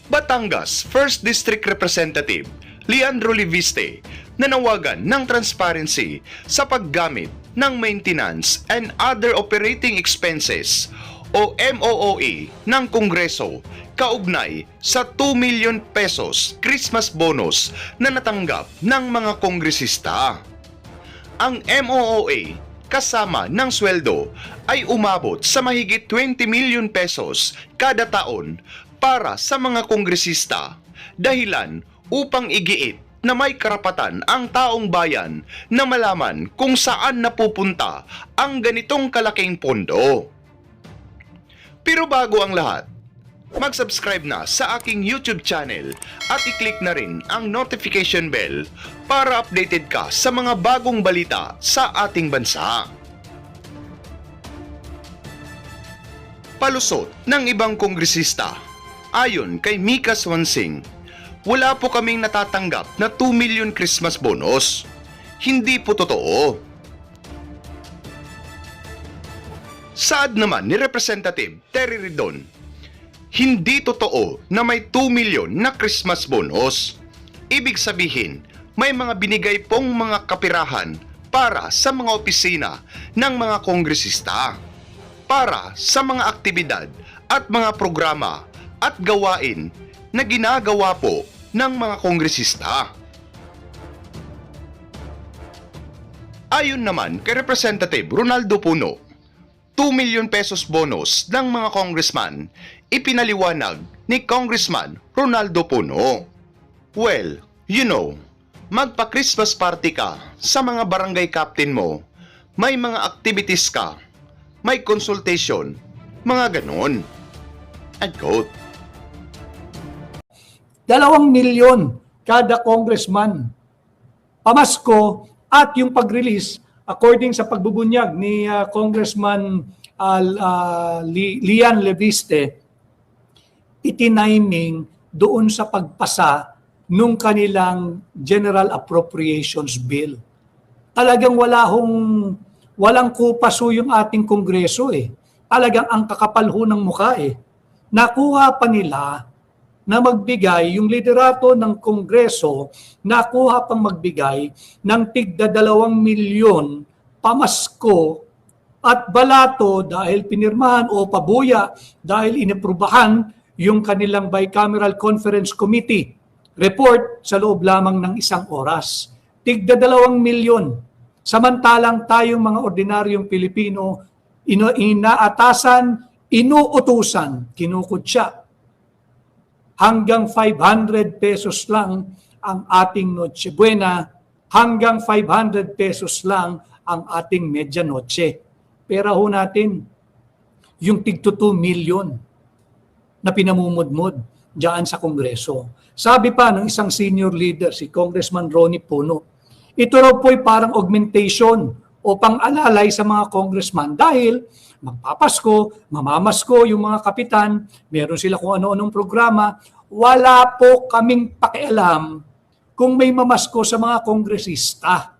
Batangas 1st District Representative Leandro Liviste nanawagan ng transparency sa paggamit ng Maintenance and Other Operating Expenses o MOOE ng Kongreso kaugnay sa 2 million pesos Christmas bonus na natanggap ng mga kongresista. Ang MOOE kasama ng sweldo ay umabot sa mahigit 20 million pesos kada taon para sa mga kongresista, dahilan upang igiit na may karapatan ang taong bayan na malaman kung saan napupunta ang ganitong kalaking pondo. Pero bago ang lahat, mag-subscribe na sa aking YouTube channel at i-click na rin ang notification bell para updated ka sa mga bagong balita sa ating bansa. Palusot ng ibang kongresista. Ayon kay Mika Swansing, wala po kaming natatanggap na 2 million Christmas bonus. Hindi po totoo. Saad naman ni Representative Terry Ridon, hindi totoo na may 2 million na Christmas bonus. Ibig sabihin, may mga binigay pong mga kapirahan para sa mga opisina ng mga kongresista, para sa mga aktibidad at mga programa at gawain na ginagawa po ng mga kongresista. Ayon naman kay Representative Ronaldo Puno, 2 million pesos bonus ng mga congressman ipinaliwanag ni Congressman Ronaldo Puno. Well, magpa-Christmas party ka sa mga barangay captain mo, may mga activities ka, may consultation, mga ganon. End quote. 2 milyon kada congressman pamasko at yung pag-release according sa pagbubunyag ni Congressman Lian Leviste, itiniming doon sa pagpasa nung kanilang General Appropriations Bill. Talagang walang kupaso yung ating Kongreso eh. Talagang ang kakapal ho ng mukha eh. Nakuha pa nila na magbigay, yung liderato ng Kongreso, nakuha pang magbigay ng tigda 2 milyon pamasko at balato dahil pinirmahan o pabuya dahil inaprubahan yung kanilang Bicameral Conference Committee report sa loob lamang ng 1 oras. Tigda 2 milyon. Samantalang tayong mga ordinaryong Pilipino, inaatasan, inuutusan, kinukutya. Hanggang 500 pesos lang ang ating Noche Buena, hanggang 500 pesos lang ang ating Medianoche. Pera ho natin yung tigto 2 million na pinamumudmod diyan sa Kongreso. Sabi pa ng isang senior leader, si Congressman Ronnie Puno, ito raw po'y parang augmentation o pang-alalay sa mga congressman dahil magpapasko, mamamasko yung mga kapitan, meron sila kung ano-anong programa, wala po kaming pakialam kung may mamasko sa mga kongresista.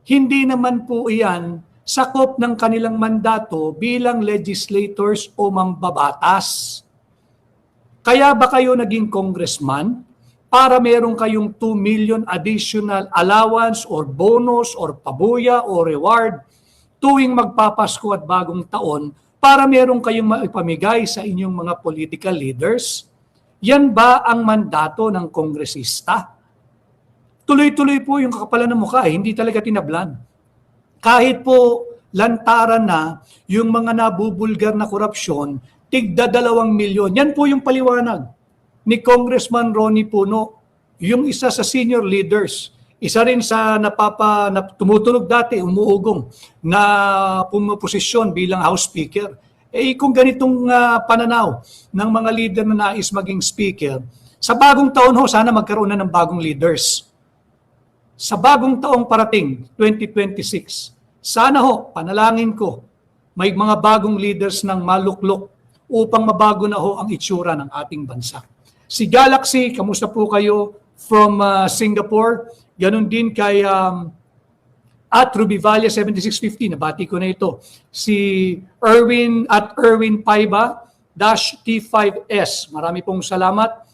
Hindi naman po iyan sakop ng kanilang mandato bilang legislators o mambabatas. Kaya ba kayo naging congressman para meron kayong 2 million additional allowance or bonus or pabuya or reward tuwing magpapasko at bagong taon para meron kayong maipamigay sa inyong mga political leaders? Yan ba ang mandato ng kongresista? Tuloy-tuloy po yung kakapalan ng mukha, hindi talaga tinablan. Kahit po lantaran na yung mga nabubulgar na korupsyon, tigda 2 milyon. Yan po yung paliwanag ni Congressman Ronnie Puno, yung isa sa senior leaders. Isa rin sa tumutunog dati, umuugong na pumaposisyon bilang House Speaker. Kung ganitong pananaw ng mga leader na nais maging Speaker, sa bagong taon ho, sana magkaroon na ng bagong leaders. Sa bagong taong parating, 2026, sana ho, panalangin ko, may mga bagong leaders ng maluklok upang mabago na ho ang itsura ng ating bansa. Si Galaxy, kamusta po kayo from Singapore? Ganon din kay at Rubivalia 7650, nabati ko na ito. Si Erwin Paiba T5S. Marami pong salamat.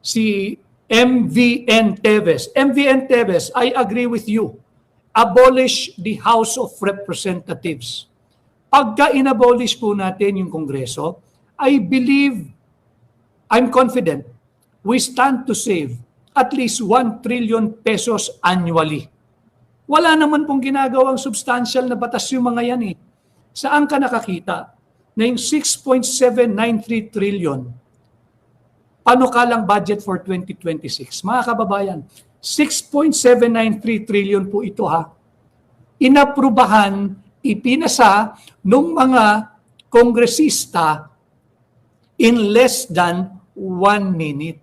Si MVN Teves. MVN Teves, I agree with you. Abolish the House of Representatives. Pagka inabolish po natin yung Kongreso, I believe, I'm confident, we stand to save at least 1 trillion pesos annually. Wala naman pong ginagawang substantial na batas yung mga yan eh. Saan ka nakakita na yung 6.793 trillion panukalang budget for 2026? Mga kababayan, 6.793 trillion po ito ha. Inaprubahan, ipinasa nung mga kongresista in less than 1 minute.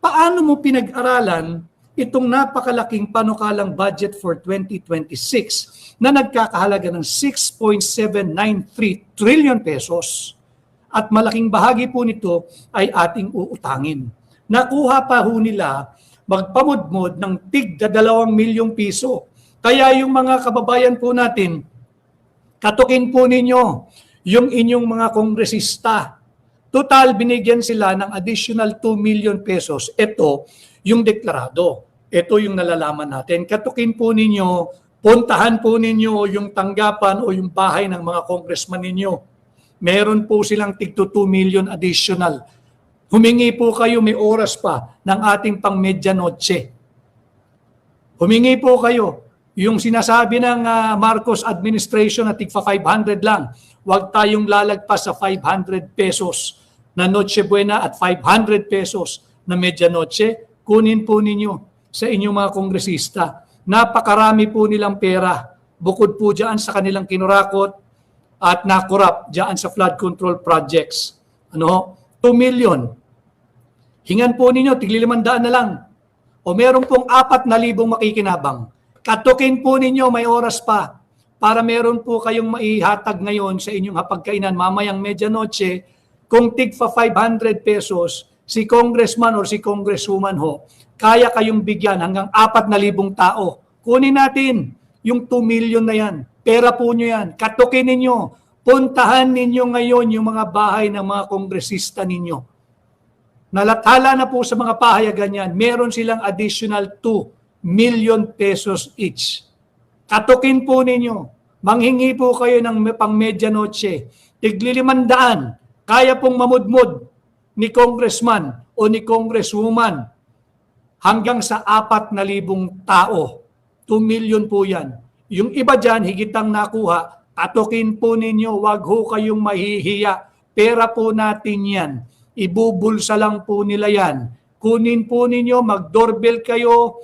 Paano mo pinag-aralan itong napakalaking panukalang budget for 2026 na nagkakahalaga ng 6.793 trillion pesos? At malaking bahagi po nito ay ating uutangin. Nakuha pa ho nila magpamudmod ng tig 2 milyong piso. Kaya yung mga kababayan po natin, katukin po ninyo yung inyong mga kongresista. Total, binigyan sila ng additional 2 million pesos. Ito yung deklarado. Ito yung nalalaman natin. Katukin po ninyo, puntahan po ninyo yung tanggapan o yung bahay ng mga congressman ninyo. Meron po silang tig 2 million additional. Humingi po kayo, may oras pa, ng ating pang medianoche. Humingi po kayo. Yung sinasabi ng Marcos administration na tig 500 lang, huwag tayong lalagpas sa 500 pesos na Noche Buena at 500 pesos na medianoche. Kunin po ninyo sa inyong mga kongresista. Napakarami po nilang pera. Bukod po dyan sa kanilang kinurakot at nakurap dyan sa flood control projects. 2 million. Hingan po ninyo, tigli 500 na lang. O meron pong 4,000 makikinabang. Katukin po ninyo, may oras pa para meron po kayong maihatag ngayon sa inyong hapagkainan mamayang medianoche. Kung tigpa 500 pesos, si congressman or si congresswoman ho, kaya kayong bigyan hanggang 4,000 tao. Kunin natin yung 2 million na yan. Pera po nyo yan. Katukin ninyo. Puntahan ninyo ngayon yung mga bahay ng mga kongresista ninyo. Nalathala na po sa mga pahayagan yan, meron silang additional 2 million pesos each. Katukin po ninyo. Manghingi po kayo ng pang medianoche. Tigli 500. Kaya pong mamudmod ni congressman o ni congresswoman hanggang sa 4,000 tao. 2 million po yan. Yung iba dyan, higitang nakuha, katukin po ninyo, wag ho kayong mahihiya. Pera po natin yan. Ibubulsa lang po nila yan. Kunin po ninyo, mag-doorbell kayo,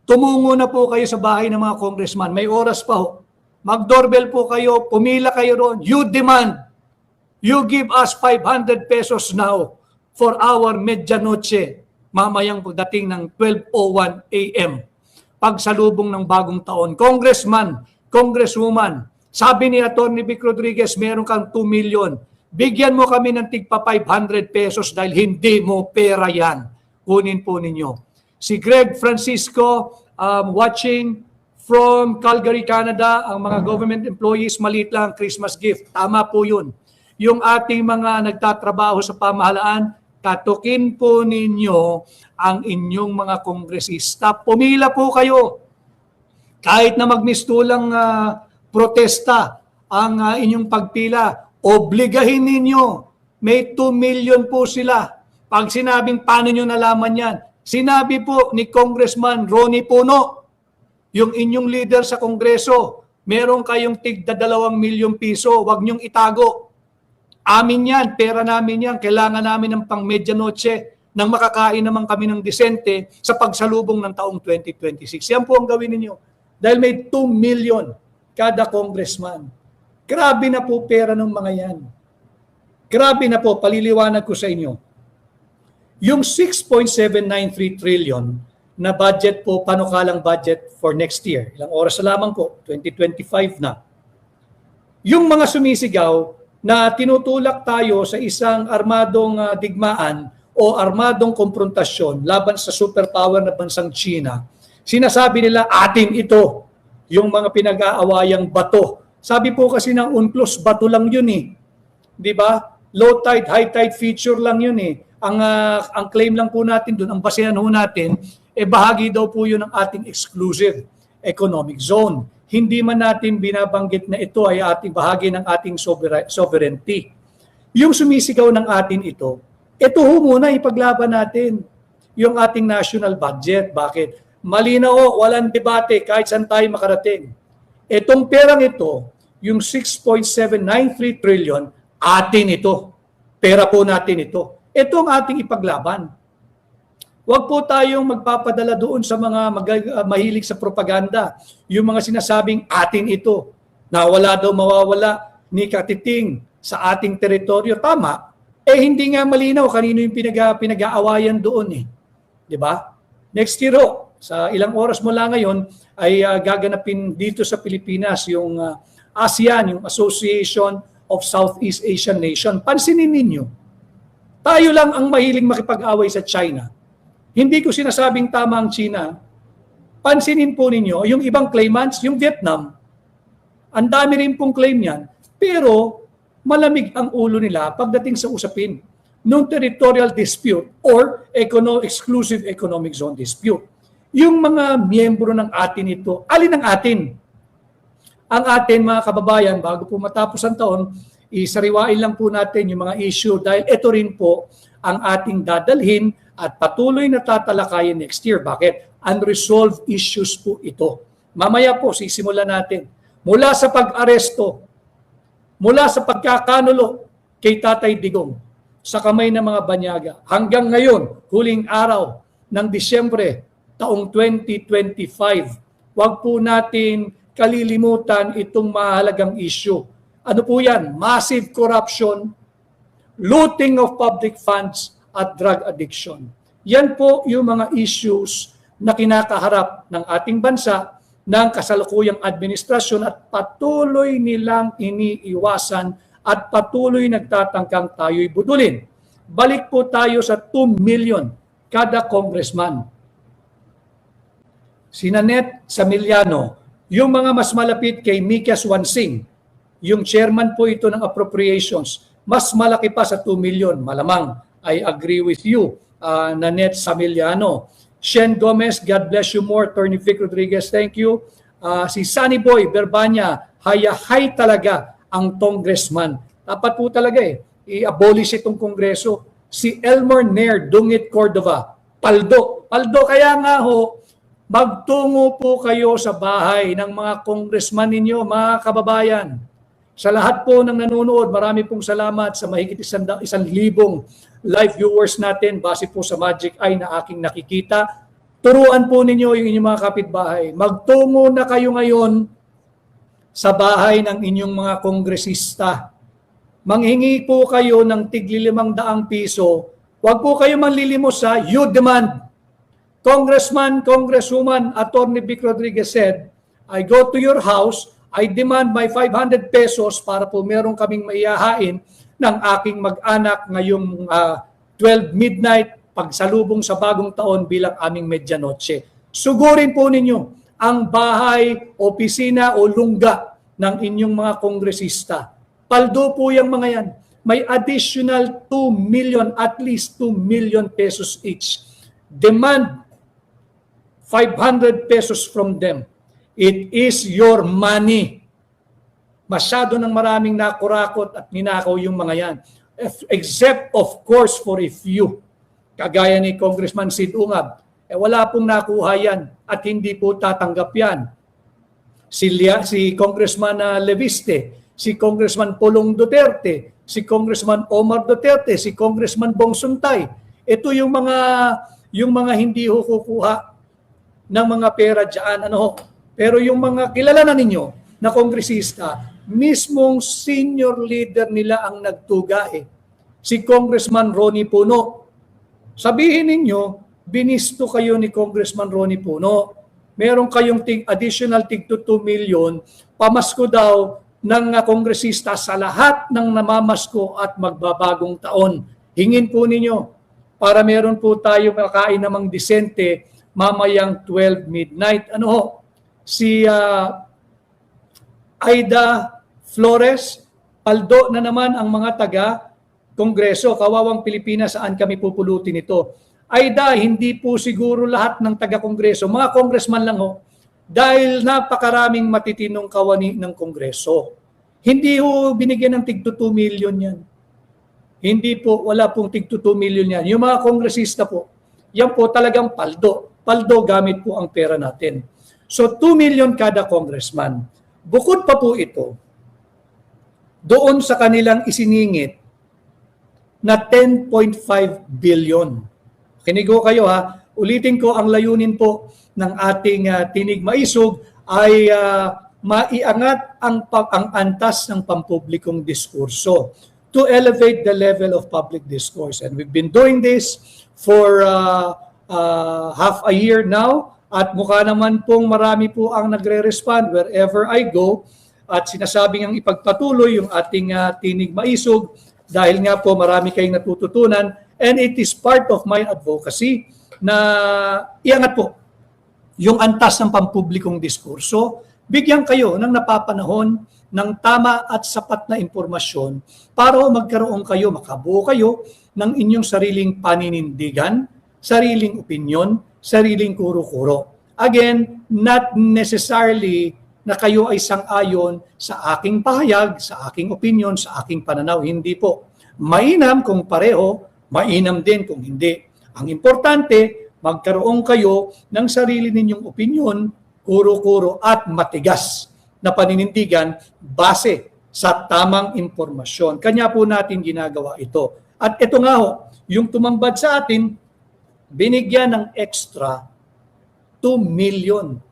tumungo na po kayo sa bahay ng mga congressman. May oras pa ho. Mag-doorbell po kayo, pumila kayo roon. You demand. You give us 500 pesos now for our medianoche. Mamayang pagdating ng 12:01 a.m. Pagsalubong ng bagong taon. Congressman, congresswoman, sabi ni Atty. Vic Rodriguez, meron kang 2 million. Bigyan mo kami ng tigpa 500 pesos dahil hindi mo pera yan. Kunin po ninyo. Si Greg Francisco, watching from Calgary, Canada, ang mga government employees, maliit lang Christmas gift. Tama po yun. Yung ating mga nagtatrabaho sa pamahalaan, katukin po ninyo ang inyong mga kongresista. Pumila po kayo. Kahit na magmistulang protesta ang inyong pagpila, obligahin ninyo. May 2 million po sila. Pag sinabing paano nyo nalaman yan, sinabi po ni Congressman Ronnie Puno, yung inyong leader sa Kongreso, meron kayong tig 2 milyong piso, wag nyong itago. Amin yan, pera namin yan, kailangan namin ng pang medianoche nang makakain naman kami ng disente sa pagsalubong ng taong 2026. Yan po ang gawin ninyo. Dahil may 2 million kada congressman. Grabe na po pera ng mga yan. Grabe na po, paliliwanag ko sa inyo. Yung 6.793 trillion na budget po, panukalang budget for next year, ilang oras na lamang po, 2025 na. Yung mga sumisigaw na tinutulak tayo sa isang armadong digmaan o armadong konfrontasyon laban sa superpower na bansang China, sinasabi nila atin ito, yung mga pinag-aawayang bato. Sabi po kasi ng UNCLOS, bato lang yun eh. 'di ba? Low tide, high tide feature lang 'yun eh. Ang claim lang po natin doon, ang basehan ho natin, bahagi daw po 'yun ng ating exclusive economic zone. Hindi man natin binabanggit na ito ay ating bahagi ng ating sovereignty. Yung sumisigaw ng atin ito ho muna ipaglaban natin yung ating national budget. Bakit? Malinaw ho, walang debate kahit saan tayo makarating. Itong perang ito, yung 6.793 trillion, atin ito. Pera po natin ito. Ito ang ating ipaglaban. Huwag po tayong magpapadala doon sa mga mahilig sa propaganda. Yung mga sinasabing atin ito, na wala daw mawawala ni katiting sa ating teritoryo. Tama, hindi nga malinaw kanino yung pinag-aawayan doon eh. 'Di ba? Next year sa ilang oras mula ngayon ay gaganapin dito sa Pilipinas yung ASEAN, yung Association of Southeast Asian Nation. Pansinin ninyo, tayo lang ang mahiling makipag-away sa China. Hindi ko sinasabing tama ang China. Pansinin po ninyo, yung ibang claimants, yung Vietnam, ang dami rin pong claim yan, pero malamig ang ulo nila pagdating sa usapin ng territorial dispute or exclusive economic zone dispute. Yung mga miyembro ng atin ito, alin ang atin? Ang atin mga kababayan, bago po matapos ang taon, isariwain lang po natin yung mga issue dahil ito rin po ang ating dadalhin at patuloy na tatalakayin next year. Bakit? Unresolved issues po ito. Mamaya po sisimulan natin mula sa pag-aresto, mula sa pagkakanulo kay Tatay Digong sa kamay ng mga banyaga hanggang ngayon, huling araw ng Disyembre taong 2025. Huwag po natin kalilimutan itong mahalagang issue. Ano po yan? Massive corruption, looting of public funds, at drug addiction. Yan po yung mga issues na kinakaharap ng ating bansa ng kasalukuyang administrasyon at patuloy nilang iniiwasan at patuloy nagtatangkang tayo'y budulin. Balik po tayo sa 2 million kada congressman. Si Nanette Samiliano, yung mga mas malapit kay Mika Swansing, yung chairman po ito ng appropriations, mas malaki pa sa 2 million, malamang. I agree with you, Nanette Samiliano. Shen Gomez, God bless you more. Attorney Vic Rodriguez, thank you. Si Sunny Boy Berbanya, hayahay talaga ang congressman. Dapat po talaga i-abolish itong kongreso. Si Elmer Nair, Dungit Cordova, paldo. Paldo, kaya nga ho, magtungo po kayo sa bahay ng mga congressman ninyo, mga kababayan. Sa lahat po ng nanonood, marami pong salamat sa mahigit 1,000 live viewers natin base po sa Magic Eye na aking nakikita. Turuan po ninyo yung inyong mga kapitbahay. Magtungo na kayo ngayon sa bahay ng inyong mga kongresista. Manghingi po kayo ng tigli 500 piso. Huwag po kayo manlilimos sa you demand. Congressman, Congresswoman, Attorney Vic Rodriguez said, I go to your house, I demand my 500 pesos para po meron kaming maihahain ng aking mag-anak ngayong 12 midnight pagsalubong sa bagong taon bilang aming medyanoche. Sugurin po ninyo ang bahay, opisina o lungga ng inyong mga kongresista. Paldo po yung mga yan. May additional 2 million, at least 2 million pesos each. Demand 500 pesos from them. It is your money. Masyado ng maraming nakurakot at ninakaw yung mga yan. Except, of course, for a few. Kagaya ni Congressman Sid Ungab. Wala pong nakuha yan at hindi po tatanggap yan. Si Congressman Leviste, si Congressman Pulong Duterte, si Congressman Omar Duterte, si Congressman Bong Suntay. Ito yung mga hindi ho kukuha ng mga pera dyan. Pero yung mga kilala na ninyo na kongresista, mismong senior leader nila ang nagtuga si Congressman Ronnie Puno. Sabihin ninyo, binisto kayo ni Congressman Ronnie Puno. Meron kayong additional tig 2 million, pamasko daw ng kongresista sa lahat ng namamasko at magbabagong taon. Hingin po ninyo para meron po tayo makain namang disente mamayang 12 midnight. Si Aida Flores, paldo na naman ang mga taga-Kongreso. Kawawang Pilipinas, saan kami pupulutin ito? Aida, hindi po siguro lahat ng taga-Kongreso, mga congressman lang ho, dahil napakaraming matitinong kawani ng Kongreso. Hindi ho binigyan ng tig 2 million yan. Hindi po, wala pong tig 2 million yan. Yung mga kongresista po, yan po talagang paldo. Paldo gamit po ang pera natin. So 2 million kada congressman. Bukod pa po ito, doon sa kanilang isiningit na 10.5 billion. Kinigo kayo ha, ulitin ko ang layunin po ng ating tinig maisog ay maiangat ang antas ng pampublikong diskurso to elevate the level of public discourse. And we've been doing this for half a year now at mukha naman pong marami po ang nagre-respond wherever I go at sinasabing ang ipagpatuloy yung ating tinig maisog dahil nga po marami kayong natututunan. And it is part of my advocacy na iangat po yung antas ng pampublikong diskurso. Bigyan kayo ng napapanahon ng tama at sapat na impormasyon para magkaroon kayo, makabuo kayo ng inyong sariling paninindigan, sariling opinyon, sariling kuro-kuro. Again, not necessarily na kayo ay sang-ayon sa aking pahayag, sa aking opinyon, sa aking pananaw. Hindi po. Mainam kung pareho, mainam din kung hindi. Ang importante, magkaroon kayo ng sarili ninyong opinyon, kuro-kuro at matigas na paninindigan base sa tamang impormasyon. Kanya po natin ginagawa ito. At ito nga ho, yung tumambad sa atin, binigyan ng extra 2 million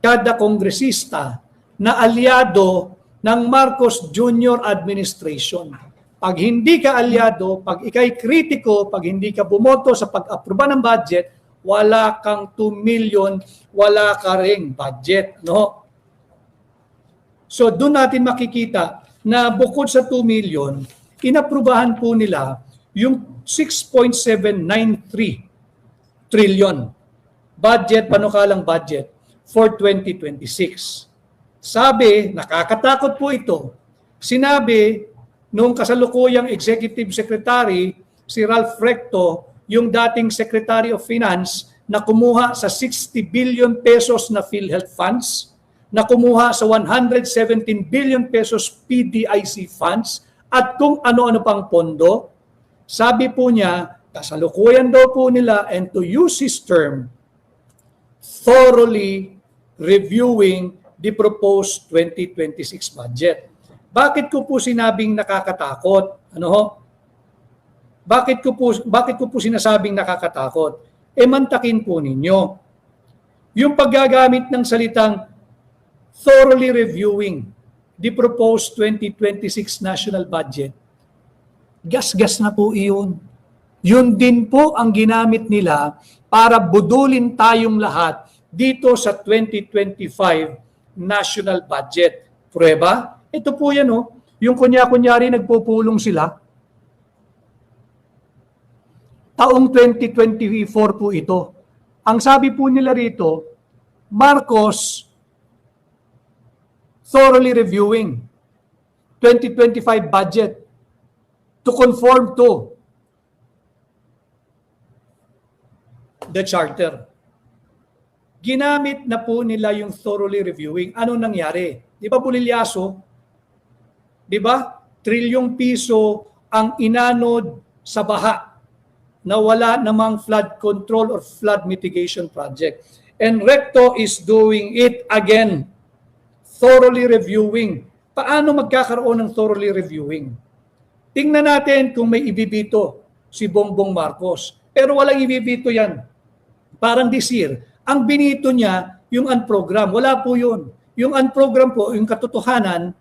kada kongresista na alyado ng Marcos Jr. administration. Pag hindi ka alyado, pag ikay kritiko, pag hindi ka bumoto sa pag-aproba ng budget, wala kang 2 million, wala ka ring budget. No? So doon natin makikita na bukod sa 2 million, inaprubahan po nila yung 6.793 trillion budget, panukalang budget for 2026. Sabi, nakakatakot po ito, sinabi nung kasalukuyang Executive Secretary, si Ralph Recto, yung dating Secretary of Finance, na kumuha sa 60 billion pesos na PhilHealth funds, na kumuha sa 117 billion pesos PDIC funds, at kung ano-ano pang pondo. Sabi po niya, kasalukuyan daw po nila, and to use his term, thoroughly reviewing the proposed 2026 budget. Bakit ko po sinabing nakakatakot? Ano ho? Bakit ko po sinasabing nakakatakot? Mantakin po ninyo. Yung paggagamit ng salitang thoroughly reviewing the proposed 2026 national budget, gas-gas na po iyon. Yun din po ang ginamit nila para budulin tayong lahat dito sa 2025 national budget. Prueba? Ito po yan, oh. Yung kunya-kunyari nagpupulong sila. Taong 2024 po ito. Ang sabi po nila rito, Marcos thoroughly reviewing 2025 budget to conform to the charter. Ginamit na po nila yung thoroughly reviewing. Ano nangyari? Di ba Bulilyaso? Di ba? Trilyong piso ang inanod sa baha na wala namang flood control or flood mitigation project. And Recto is doing it again. Thoroughly reviewing. Paano magkakaroon ng thoroughly reviewing? Tingnan natin kung may ibibito si Bongbong Marcos. Pero walang ibibito yan. Parang this year. Ang binito niya, yung unprogram. Wala po yun. Yung unprogram po, yung katotohanan,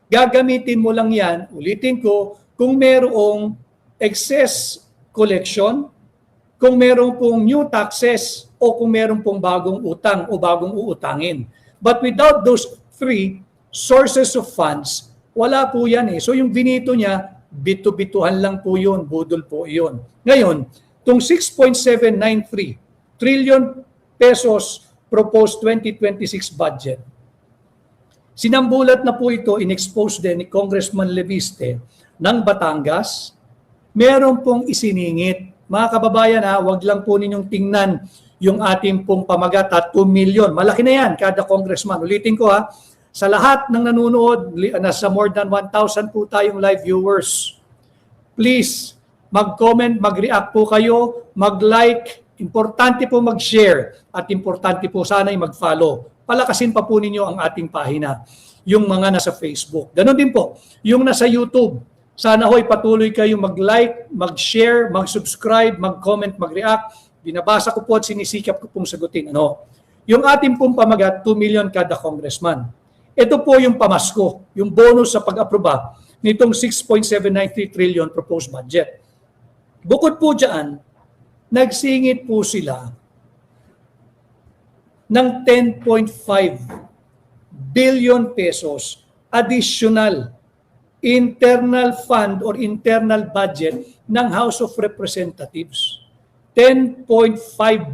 gagamitin mo lang yan, ulitin ko, kung merong excess collection, kung merong pong new taxes, o kung merong pong bagong utang o bagong uutangin. But without those three sources of funds, wala po yan eh. So yung binito niya, bitu-bituhan lang po yun, budol po yun. Ngayon, itong 6.793 trillion pesos proposed 2026 budget, Sinambulat na po ito, in-expose din ni Congressman Leviste ng Batangas. Meron pong isiningit. Mga kababayan ha, wag lang po ninyong tingnan yung ating pong pamagat at 2 million. Malaki na yan kada congressman. Ulitin ko ha, sa lahat ng nanonood, nasa more than 1,000 po tayong live viewers. Please, mag-comment, mag-react po kayo, mag-like, importante po mag-share at importante po sana'y mag-follow. Palakasin pa po ninyo ang ating pahina, yung mga nasa Facebook. Ganon din po, yung nasa YouTube. Sana ho'y patuloy kayo mag-like, mag-share, mag-subscribe, mag-comment, mag-react. Binabasa ko po at sinisikap ko pong sagutin. Ano? Yung ating pong pamagat, 2 million kada congressman. Ito po yung pamasko, yung bonus sa pag-aproba nitong 6.793 trillion proposed budget. Bukod po dyan, nagsingit po sila ng 10.5 billion pesos additional internal fund or internal budget ng House of Representatives. 10.5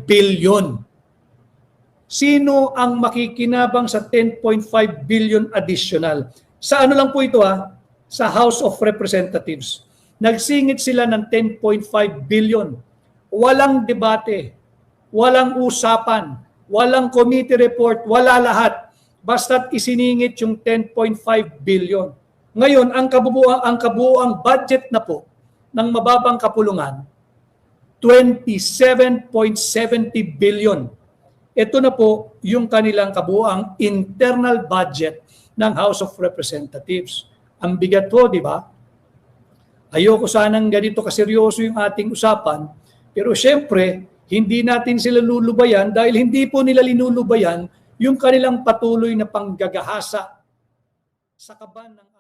billion. Sino ang makikinabang sa 10.5 billion additional? Sa ano lang po ito ha? Sa House of Representatives. Nagsingit sila ng 10.5 billion. Walang debate, walang usapan, walang committee report, wala lahat. Basta't isiningit yung 10.5 billion. Ngayon, ang kabuuang budget na po ng mababang kapulungan, 27.70 billion. Ito na po yung kanilang kabuuang internal budget ng House of Representatives. Ang bigat po, di ba? Ayoko sanang ganito kaseryoso yung ating usapan, pero syempre, hindi natin sila lulubayan dahil hindi po nila linulubayan yung kanilang patuloy na panggagahasa sa kaban ng